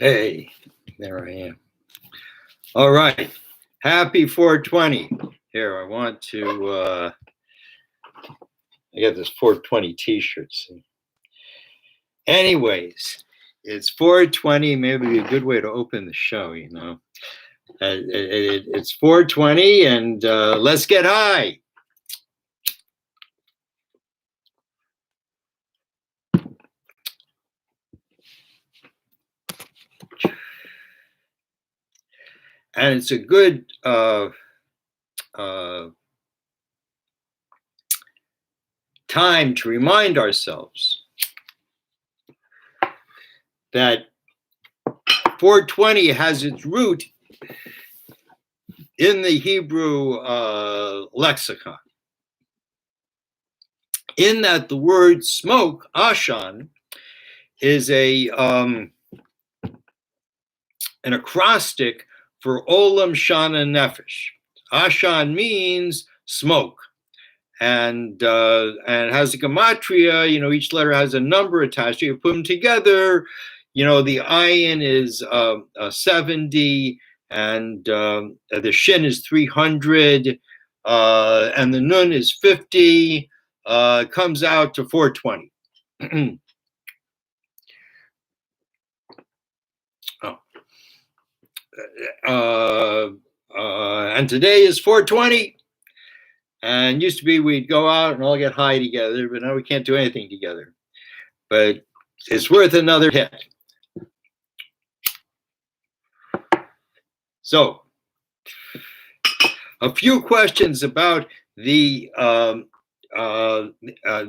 Hey, there I am. All right. Happy 420. Here, I want to, I got this 420 t-shirt. Anyways, it's 420, maybe a good way to open the show, you know. It's 420 and let's get high. And it's a good time to remind ourselves that 420 has its root in the Hebrew lexicon, in that the word smoke, ashan, is an acrostic for Olam Shana Nefesh. Ashan means smoke, and it has a gematria. You know, each letter has a number attached. You put them together. You know, the ayin is 70, and the shin is 300, and the nun is 50. Comes out to 420. And today is 420. And used to be we'd go out and all get high together, but now we can't do anything together. But it's worth another hit. So, a few questions about the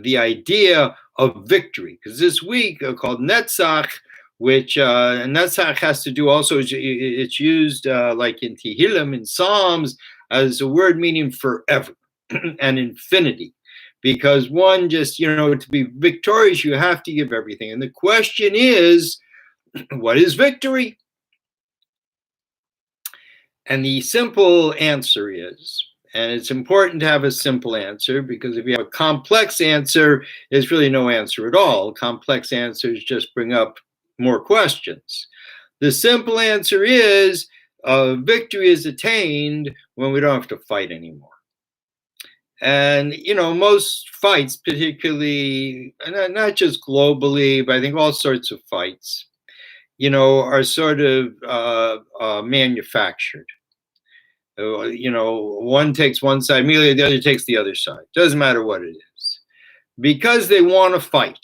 idea of victory, because this week called Netzach, which Netzach has to do also, it's used like in Tehillim, in Psalms, as a word meaning forever and infinity. Because one just, you know, to be victorious, you have to give everything. And the question is, what is victory? And the simple answer is, and it's important to have a simple answer, because if you have a complex answer, there's really no answer at all. Complex answers just bring up more questions. The simple answer is victory is attained when we don't have to fight anymore. And, you know, most fights, particularly, not just globally, but I think all sorts of fights, you know, are sort of manufactured. You know, one takes one side, immediately the other takes the other side. Doesn't matter what it is. Because they want to fight.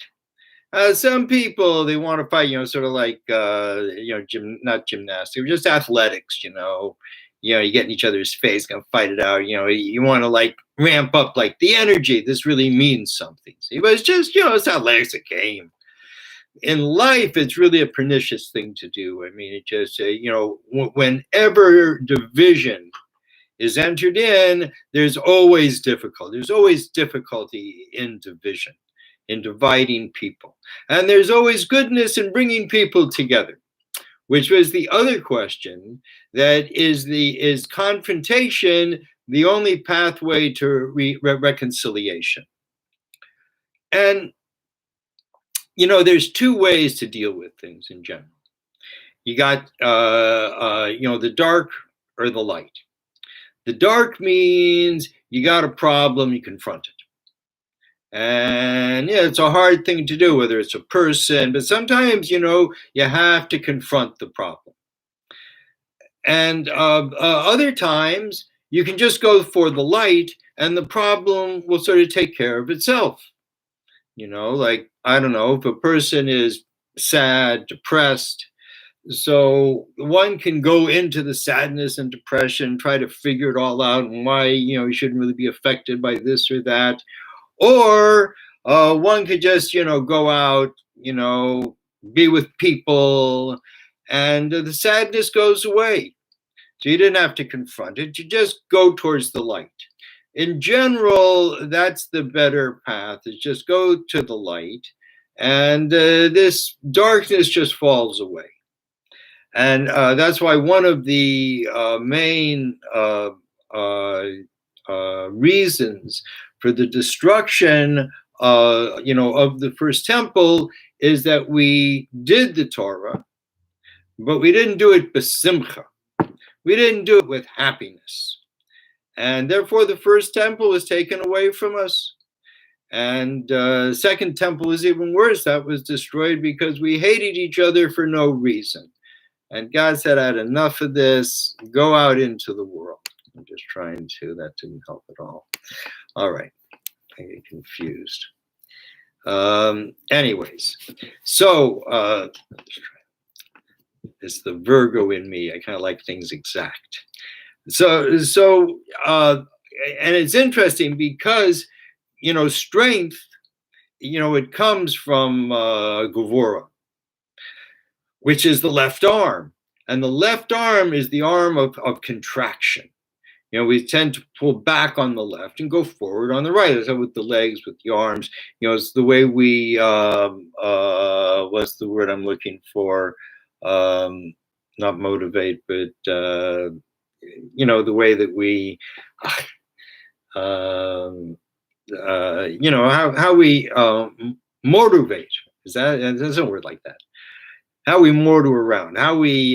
Some people, they want to fight, you know, sort of like, you know, not gymnastics, just athletics, you know, you get in each other's face, gonna fight it out. You know, you want to like ramp up like the energy. This really means something. See, but it's just, you know, it's athletics, a game. In life, it's really a pernicious thing to do. I mean, it just, you know, whenever division is entered in, there's always difficulty. There's always difficulty in division, in dividing people. And there's always goodness in bringing people together, which was the other question, that is confrontation the only pathway to reconciliation? And, you know, there's two ways to deal with things in general. You got, you know, the dark or the light. The dark means you got a problem, you confront it. And yeah, it's a hard thing to do, whether it's a person, but sometimes, you know, you have to confront the problem. And other times, you can just go for the light and the problem will sort of take care of itself. You know, like, I don't know, if a person is sad, depressed, so one can go into the sadness and depression, try to figure it all out and why, you know, you shouldn't really be affected by this or that. Or one could just, you know, go out, you know, be with people, and the sadness goes away. So you didn't have to confront it. You just go towards the light. In general, that's the better path, is just go to the light, and this darkness just falls away. And that's why one of the main reasons for the destruction, you know, of the first temple is that we did the Torah, but we didn't do it besimcha. We didn't do it with happiness. And therefore, the first temple was taken away from us. And second temple is even worse. That was destroyed because we hated each other for no reason. And God said, I had enough of this. Go out into the world. I'm just trying to, that didn't help at all. All right, I get confused. Anyways, so it's the Virgo in me. I kind of like things exact. So, and it's interesting because, strength, it comes from Gevurah, which is the left arm. And the left arm is the arm of contraction. We tend to pull back on the left and go forward on the right. That's with the legs, with the arms. It's the way we, what's the word I'm looking for? Not motivate, but, the way that we, how we motivate. There's a word like that. How we motor around, how we,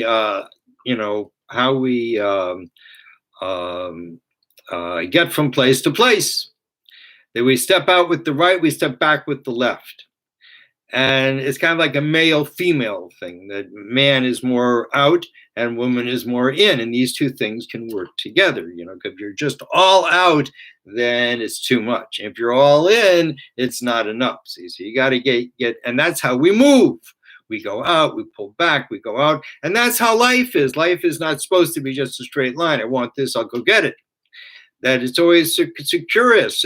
get from place to place. That we step out with the right, we step back with the left. And it's kind of like a male-female thing, that man is more out and woman is more in. And these two things can work together. If you're just all out, then it's too much. If you're all in, it's not enough. See, so you got to get, and that's how we move. We go out, we pull back, we go out. And that's how life is. Life is not supposed to be just a straight line. I want this, I'll go get it. That it's always circuitous.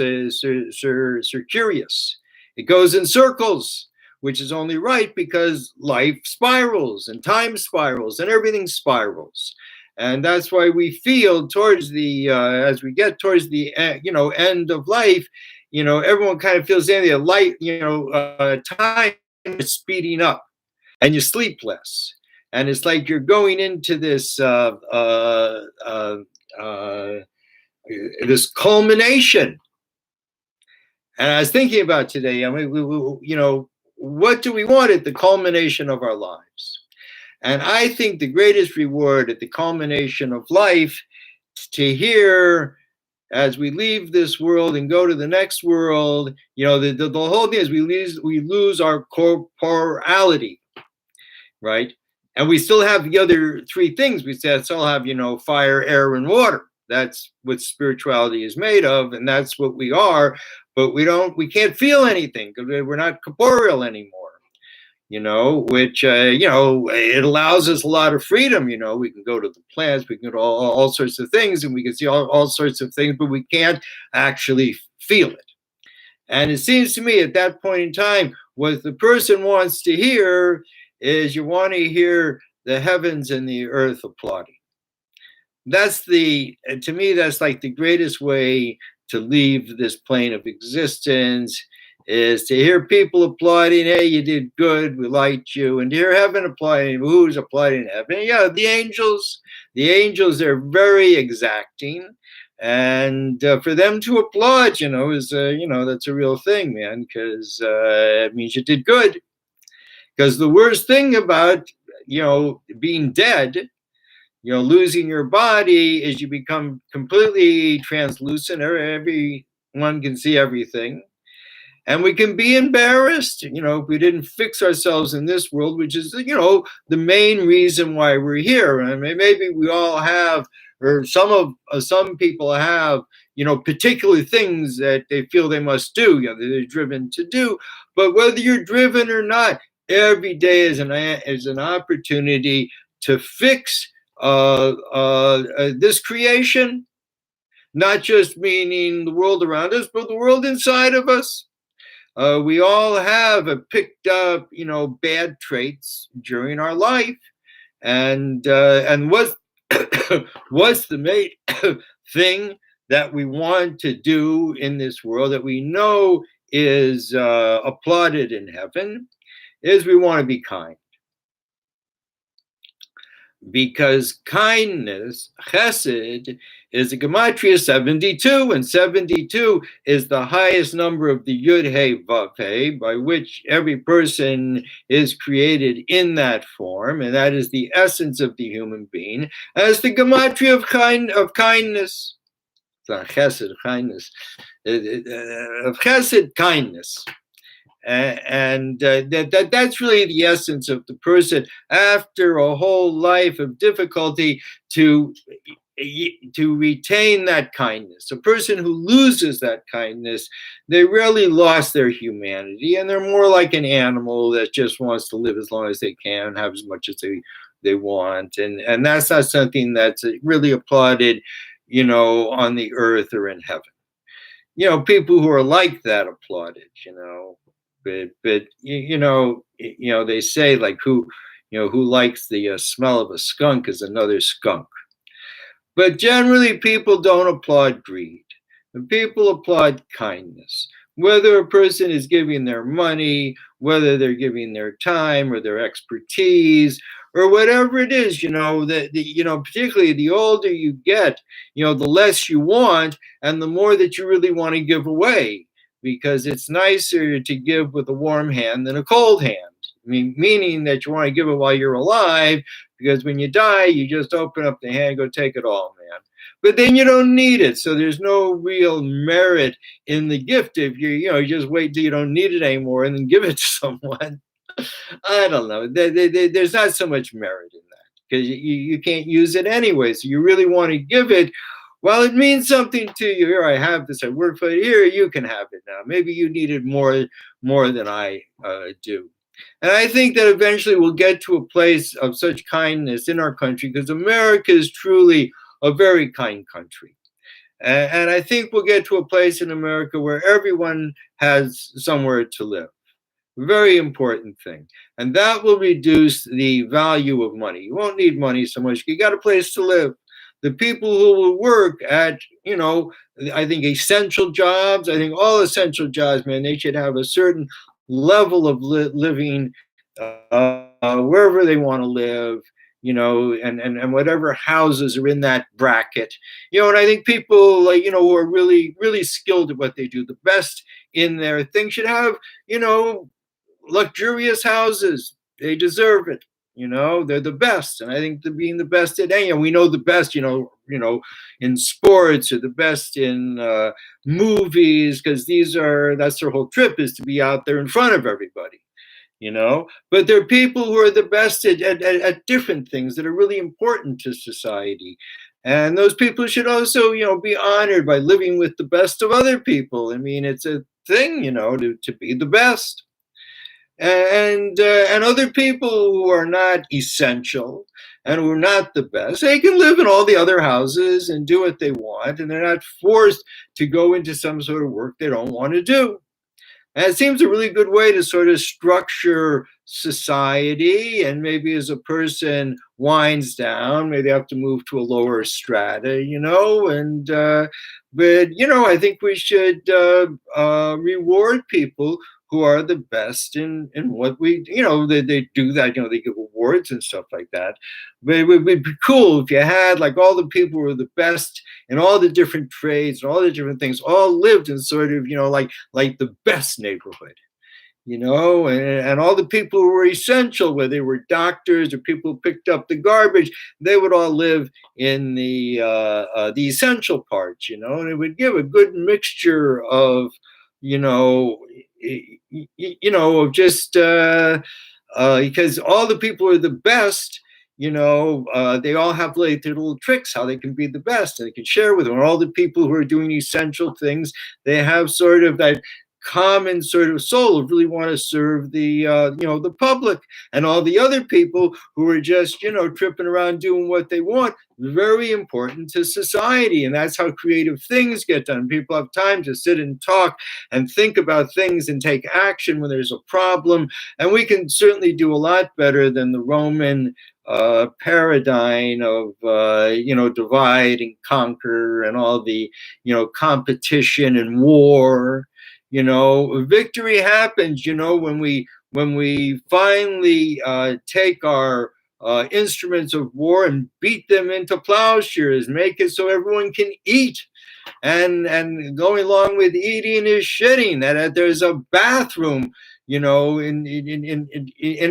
It goes in circles, which is only right because life spirals and time spirals and everything spirals. And that's why we feel towards the, as we get towards the, end of life, everyone kind of feels the light, time is speeding up. And you sleep less, and it's like you're going into this this culmination. And I was thinking about today. I mean, what do we want at the culmination of our lives? And I think the greatest reward at the culmination of life is to hear, as we leave this world and go to the next world. The whole thing is we lose our corporality. Right? And we still have the other three things. We still have, fire, air, and water. That's what spirituality is made of, and that's what we are. But we can't feel anything because we're not corporeal anymore, which, it allows us a lot of freedom. We can go to the plants, we can go to all sorts of things, and we can see all sorts of things, but we can't actually feel it. And it seems to me at that point in time, what the person wants to hear is you want to hear the heavens and the earth applauding. To me, that's like the greatest way to leave this plane of existence, is to hear people applauding, hey, you did good, we liked you, and to hear heaven applauding. Who's applauding heaven? Yeah, the angels. The angels are very exacting. And for them to applaud, is, that's a real thing, man, because it means you did good. Because the worst thing about, being dead, losing your body, is you become completely translucent. Everyone can see everything. And we can be embarrassed, if we didn't fix ourselves in this world, which is, the main reason why we're here. I mean, maybe we all have, or some people have, particular things that they feel they must do, that they're driven to do. But whether you're driven or not, every day is an opportunity to fix this creation, not just meaning the world around us, but the world inside of us. We all have picked up, bad traits during our life, and what's the main thing that we want to do in this world that we know is applauded in heaven, is we want to be kind. because kindness, chesed, is a gematria 72, and 72 is the highest number of the Yud Hey Vav Hey, by which every person is created in that form, and that is the essence of the human being, as the gematria of kindness. Chesed, kindness, of chesed, kindness. And that's really the essence of the person after a whole life of difficulty to retain that kindness. A person who loses that kindness, they really lost their humanity, and they're more like an animal that just wants to live as long as they can, have as much as they want, and that's not something that's really applauded, on the earth or in heaven. People who are like that applaud it, but they say, like, who likes the smell of a skunk is another skunk. But generally, people don't applaud greed, and people applaud kindness. Whether a person is giving their money, whether they're giving their time or their expertise, or whatever it is, particularly the older you get, the less you want, and the more that you really want to give away, because it's nicer to give with a warm hand than a cold hand. Meaning that you want to give it while you're alive, because when you die, you just open up the hand, go take it all, man. But then you don't need it, so there's no real merit in the gift if you just wait till you don't need it anymore and then give it to someone. I don't know. There's not so much merit in that, because you can't use it anyway. So you really want to give it. Well, it means something to you. Here, I have this. I work for it. Here, you can have it now. Maybe you need it more than I do. And I think that eventually we'll get to a place of such kindness in our country, because America is truly a very kind country. And I think we'll get to a place in America where everyone has somewhere to live. Very important thing. And that will reduce the value of money. You won't need money so much. You got a place to live. The people who will work at, I think essential jobs, I think all essential jobs, man, they should have a certain level of living wherever they want to live, and whatever houses are in that bracket, and I think people, like, who are really, really skilled at what they do, the best in their thing, should have, luxurious houses. They deserve it. They're the best. And I think being the best at any, we know the best, in sports, or the best in movies, because that's their whole trip, is to be out there in front of everybody. But there are people who are the best at different things that are really important to society. And those people should also, be honored by living with the best of other people. I mean, it's a thing, to be the best. And other people who are not essential and who are not the best, they can live in all the other houses and do what they want, and they're not forced to go into some sort of work they don't want to do. And it seems a really good way to sort of structure society. And maybe as a person winds down, maybe they have to move to a lower strata, but I think we should reward people who are the best in what we, they do that, they give awards and stuff like that. But it would be cool if you had, like, all the people who are the best in all the different trades and all the different things all lived in sort of, like the best neighborhood, and all the people who were essential, whether they were doctors or people who picked up the garbage, they would all live in the essential parts, and it would give a good mixture of, of just because all the people are the best, they all have, like, their little tricks how they can be the best, and they can share with them. And all the people who are doing essential things, they have sort of that common sort of soul of really want to serve the the public. And all the other people who are just tripping around doing what they want, very important to society. And that's how creative things get done. People have time to sit and talk and think about things and take action when there's a problem. And we can certainly do a lot better than the Roman paradigm of divide and conquer, and all the competition and war. Victory happens when we finally take our instruments of war and beat them into plowshares, make it so everyone can eat. And going along with eating is shitting. That there's a bathroom, in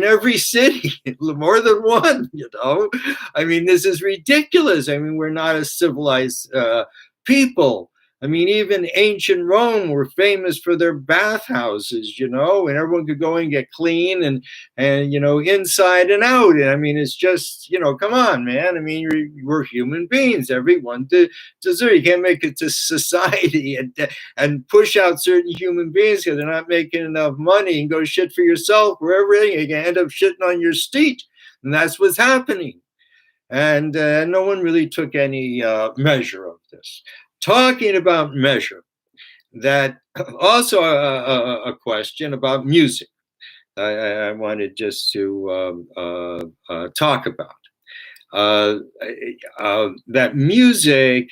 every city, more than one. I mean, this is ridiculous. I mean, we're not a civilized people. I mean, even ancient Rome were famous for their bathhouses, and everyone could go and get clean and inside and out. And I mean, it's just, come on, man. I mean, we're human beings. Everyone deserves. You can't make it to society and push out certain human beings because they're not making enough money and go shit for yourself wherever you can end up shitting on your street. And that's what's happening. And no one really took any measure of this. Talking about measure, that also a question about music I wanted just to talk about. That music,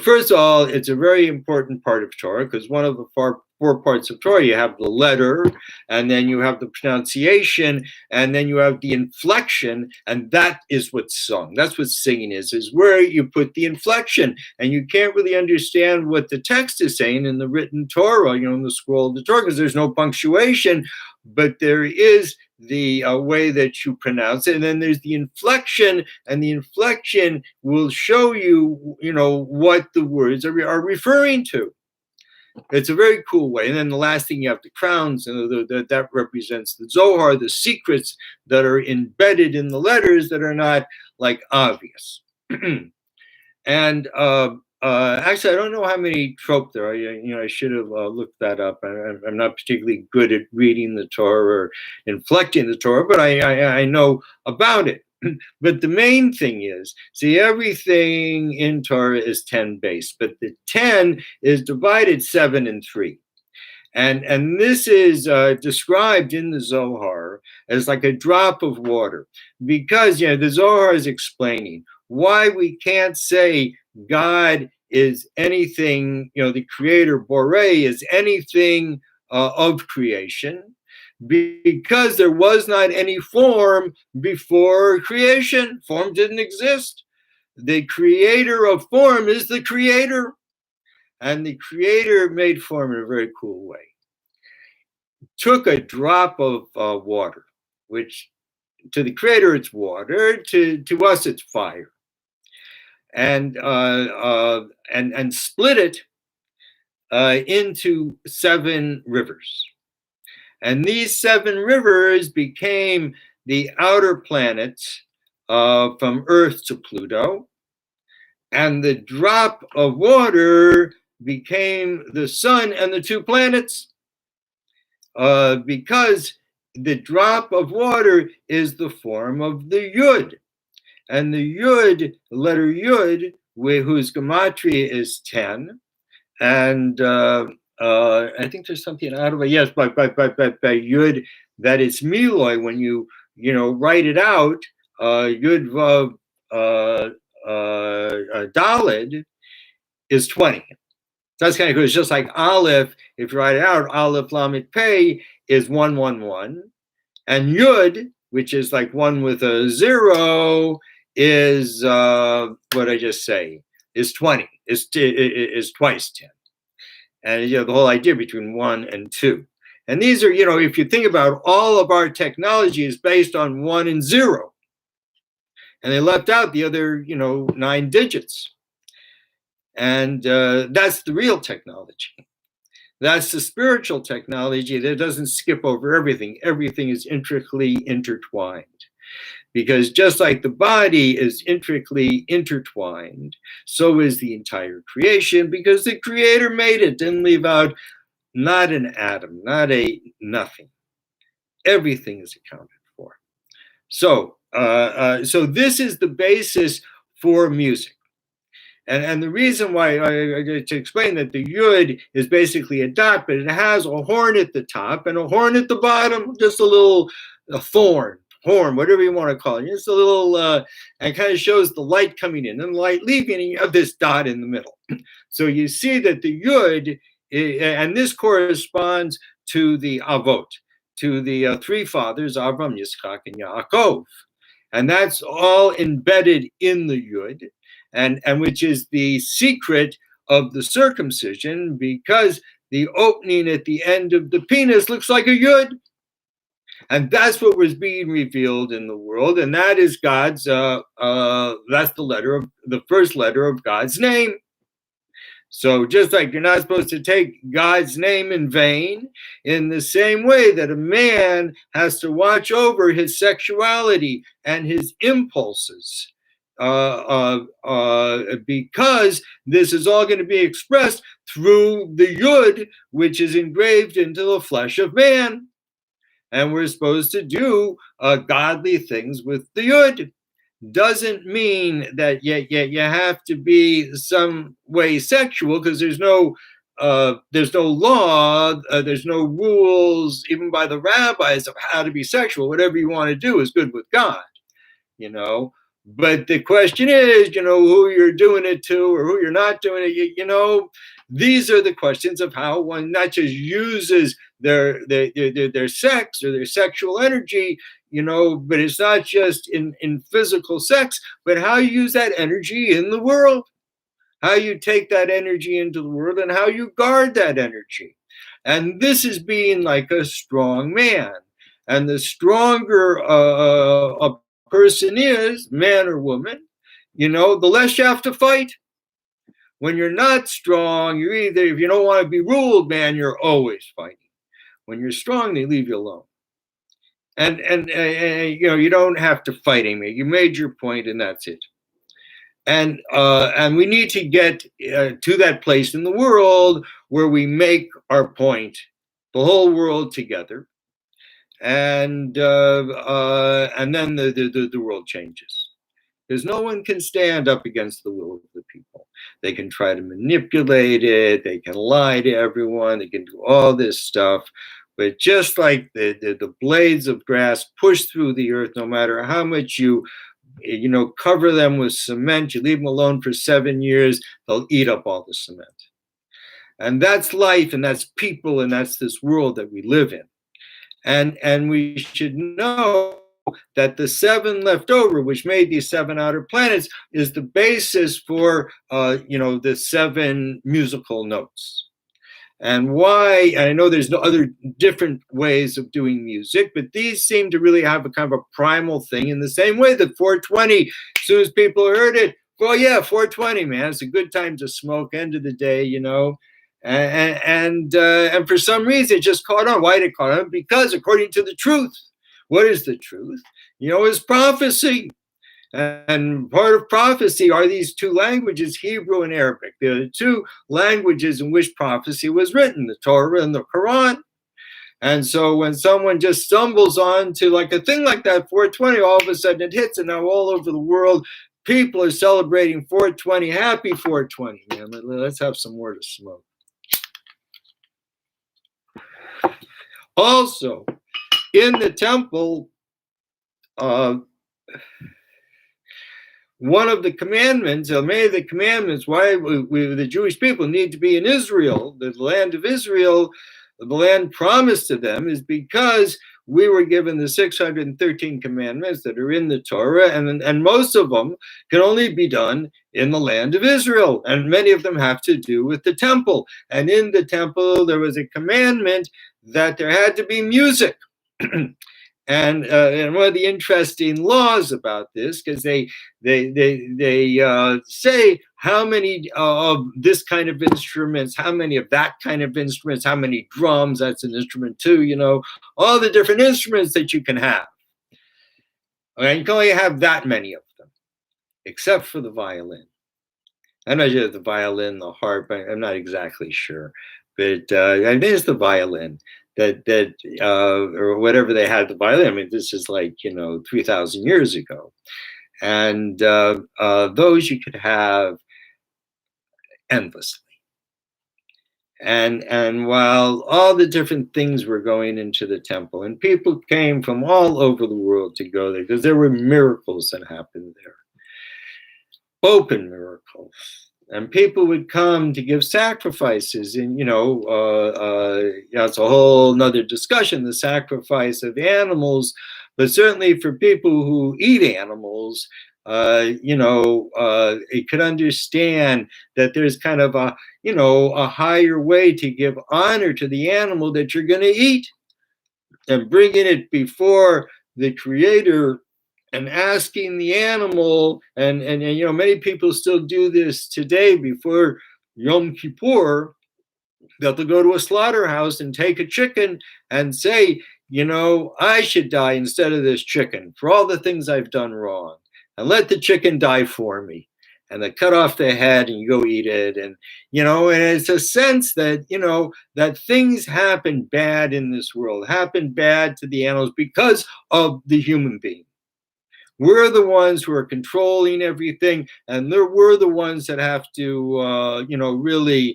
first of all, it's a very important part of Torah, because one of the four parts of Torah, you have the letter, and then you have the pronunciation, and then you have the inflection, and that is what's sung. That's what singing is where you put the inflection, and you can't really understand what the text is saying in the written Torah, in the scroll of the Torah, because there's no punctuation, but there is the way that you pronounce it, and then there's the inflection, and the inflection will show you, what the words are referring to. It's a very cool way. And then the last thing, you have the crowns, and that represents the Zohar, the secrets that are embedded in the letters that are not like obvious. And actually, I don't know how many trope there are. I should have looked that up. I'm not particularly good at reading the Torah or inflecting the Torah, but I know about it. But the main thing is, see, everything in Torah is 10 base, but the 10 is divided 7 and 3. And this is described in the Zohar as like a drop of water, because, the Zohar is explaining why we can't say God is anything, the creator, Borei, is anything of creation, because there was not any form before creation. Form didn't exist. The creator of form is the creator. And the creator made form in a very cool way. Took a drop of water, which to the creator it's water, to us it's fire, and split it into 7 rivers. And these 7 rivers became the outer planets from Earth to Pluto. And the drop of water became the sun and the 2 planets, because the drop of water is the form of the Yud. And the Yud, letter Yud, whose gematria is 10. And I think there's something out of it. Yes, by Yud, that is Miloi. When you write it out, Yud Vav Daled is 20. That's kind of cool. It's just like Aleph. If you write it out, Aleph Lamed Pei is 111, and Yud, which is like 1 with a 0, is what I just say is 20. Is twice 10. And the whole idea between 1 and 2. And these are, if you think about all of our technology is based on 1 and 0. And they left out the other, 9 digits. And that's the real technology. That's the spiritual technology that doesn't skip over everything. Everything is intricately intertwined. Because just like the body is intricately intertwined, so is the entire creation, because the creator made it, didn't leave out not an atom, not a nothing. Everything is accounted for. So this is the basis for music. And the reason why, to explain that the Yud is basically a dot, but it has a horn at the top and a horn at the bottom, just a thorn. Horn, whatever you want to call it. Just a little, and kind of shows the light coming in and the light leaving, and you have this dot in the middle. So you see that the Yud, and this corresponds to the Avot, to the 3 fathers, Avram, Yitzchak, and Yaakov. And that's all embedded in the yud, and which is the secret of the circumcision, because the opening at the end of the penis looks like a yud. And that's what was being revealed in the world, and that is God's. That's the first letter of God's name. So just like you're not supposed to take God's name in vain, in the same way that a man has to watch over his sexuality and his impulses, because this is all going to be expressed through the yud, which is engraved into the flesh of man. And we're supposed to do godly things with the yud. Doesn't mean that you have to be some way sexual, because there's no law, there's no rules, even by the rabbis, of how to be sexual. Whatever you want to do is good with God, you know. But the question is, you know, who you're doing it to or who you're not doing it. You know, these are the questions of how one not just uses their sex or their sexual energy, you know, but it's not just in physical sex, but how you use that energy in the world, how you take that energy into the world, and how you guard that energy. And this is being like a strong man. And the stronger a person is, man or woman, you know, the less you have to fight. When you're not strong, you're either, if you don't want to be ruled, man, you're always fighting. When you're strong, they leave you alone. And you know, you don't have to fight anymore. You made your point, and that's it. And we need to get to that place in the world where we make our point, the whole world together, and then the world changes. Because no one can stand up against the will of the people. They can try to manipulate it. They can lie to everyone. They can do all this stuff. But just like the blades of grass push through the earth, no matter how much you cover them with cement, you leave them alone for 7 years, they'll eat up all the cement. And that's life, and that's people, and that's this world that we live in. And we should know that the 7 left over, which made these 7 outer planets, is the basis for the 7 musical notes. And why? And I know there's no other different ways of doing music, but these seem to really have a kind of a primal thing, in the same way that 420, as soon as people heard it, well, yeah, 420, man, it's a good time to smoke, end of the day, you know. And for some reason, it just caught on. Why did it caught on? Because according to the truth, what is the truth? You know, is prophecy. And part of prophecy are these 2 languages, Hebrew and Arabic. They're the 2 languages in which prophecy was written, the Torah and the Quran. And so when someone just stumbles onto like a thing like that, 420, all of a sudden it hits, and now all over the world, people are celebrating 420. Happy 420, man. Let's have some more to smoke. Also, in the temple, one of the commandments, many of the commandments, why we the Jewish people need to be in Israel, the land of Israel, the land promised to them, is because we were given the 613 commandments that are in the Torah, and most of them can only be done in the land of Israel, and many of them have to do with the temple. And in the temple, there was a commandment that there had to be music. And one of the interesting laws about this, because they say how many of this kind of instruments, how many of that kind of instruments, how many drums, that's an instrument too, you know, all the different instruments that you can have. And you can only have that many of them, except for the violin. I'm not sure the violin, the harp, I'm not exactly sure, but I think it's the violin. That or whatever they had the violin. I mean, this is like 3,000 years ago, and those you could have endlessly. And while all the different things were going into the temple, and people came from all over the world to go there, because there were miracles that happened there, open miracles. And people would come to give sacrifices, and it's a whole nother discussion, the sacrifice of animals. But certainly for people who eat animals, it could understand that there's kind of a higher way to give honor to the animal that you're going to eat, and bringing it before the creator and asking the animal, and many people still do this today before Yom Kippur, that they'll go to a slaughterhouse and take a chicken and say, I should die instead of this chicken for all the things I've done wrong, and let the chicken die for me. And they cut off the head and you go eat it. And, and it's a sense that, that things happen bad in this world, happen bad to the animals because of the human being. We're the ones who are controlling everything, and we're the ones that have to, really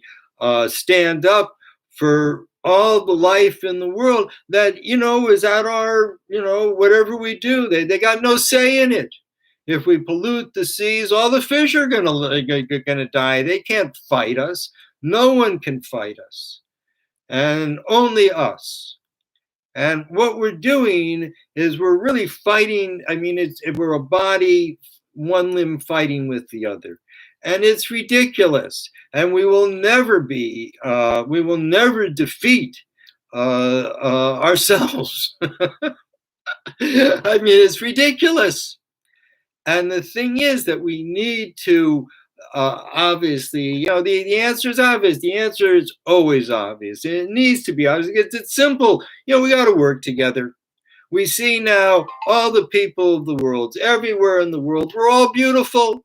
stand up for all the life in the world that, is at our, whatever we do. They got no say in it. If we pollute the seas, all the fish are gonna die. They can't fight us. No one can fight us, and only us. And what we're doing is we're really fighting. I mean, we're a body, one limb fighting with the other, and it's ridiculous. And we will never defeat ourselves. I mean, it's ridiculous. And the thing is that we need to, obviously, the answer is obvious. The answer is always obvious. And it needs to be obvious. It's simple. We got to work together. We see now all the people of the world, everywhere in the world, we're all beautiful.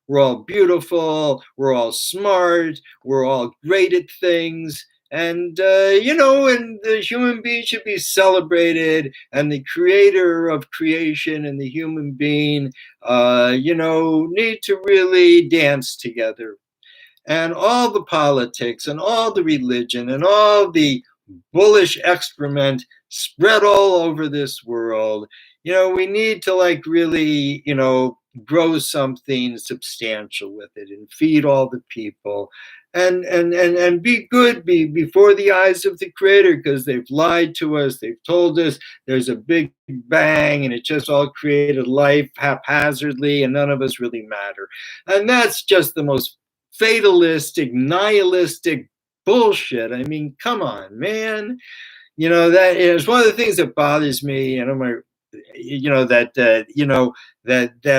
We're all beautiful. We're all smart. We're all great at things. And, and the human being should be celebrated, and the creator of creation and the human being, need to really dance together. And all the politics and all the religion and all the bullish excrement spread all over this world, we need to really, grow something substantial with it and feed all the people. And be good before the eyes of the creator, because they've lied to us. They've told us there's a big bang and it just all created life haphazardly and none of us really matter. And that's just the most fatalistic, nihilistic bullshit. I mean, come on, man. That is one of the things that bothers me. That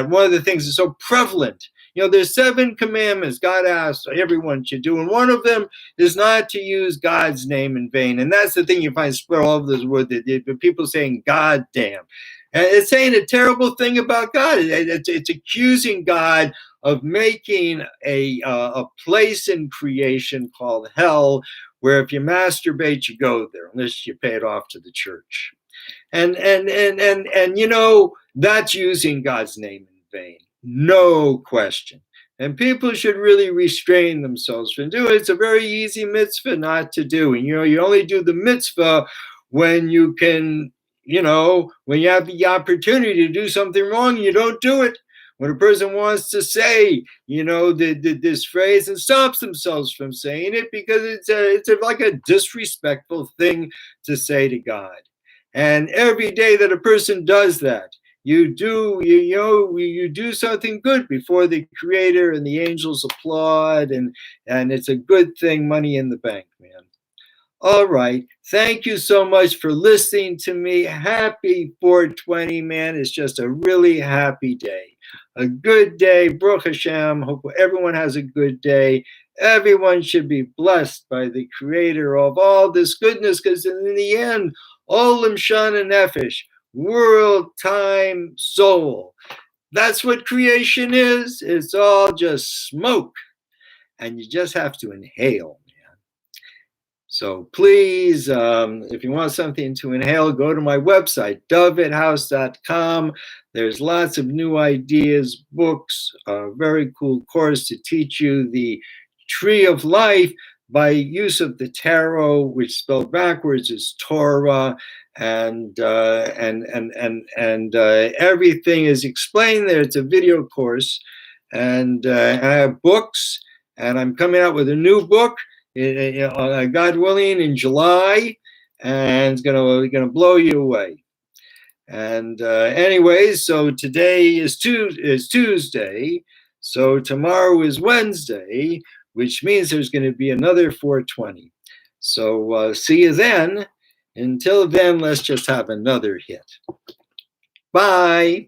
one of the things is so prevalent. There's 7 commandments God asked everyone should do, and one of them is not to use God's name in vain. And that's the thing you find spread all over this word, that people saying God damn. And it's saying a terrible thing about God. It's accusing God of making a place in creation called hell, where if you masturbate, you go there, unless you pay it off to the church. And that's using God's name in vain. No question. And people should really restrain themselves from doing it. It's a very easy mitzvah not to do. And, you only do the mitzvah when you can, when you have the opportunity to do something wrong, you don't do it. When a person wants to say, this phrase, and stops themselves from saying it because it's like a disrespectful thing to say to God. And every day that a person does that, you do something good before the creator, and the angels applaud, and it's a good thing, money in the bank, man. All right. Thank you so much for listening to me. Happy 420, man. It's just a really happy day. A good day. Baruch Hashem. Hope everyone has a good day. Everyone should be blessed by the creator of all this goodness, because in the end, Olam Shana Nefesh, world, time, soul. That's what creation is. It's all just smoke. And you just have to inhale. So please, if you want something to inhale, go to my website, dovidhouse.com. There's lots of new ideas, books, a very cool course to teach you the tree of life by use of the tarot, which spelled backwards is Torah, and everything is explained there. It's a video course, and I have books, and I'm coming out with a new book, God willing, in July, and it's gonna blow you away. And anyways, so today is Tuesday. So tomorrow is Wednesday, which means there's going to be another 420. So see you then. Until then, let's just have another hit. Bye.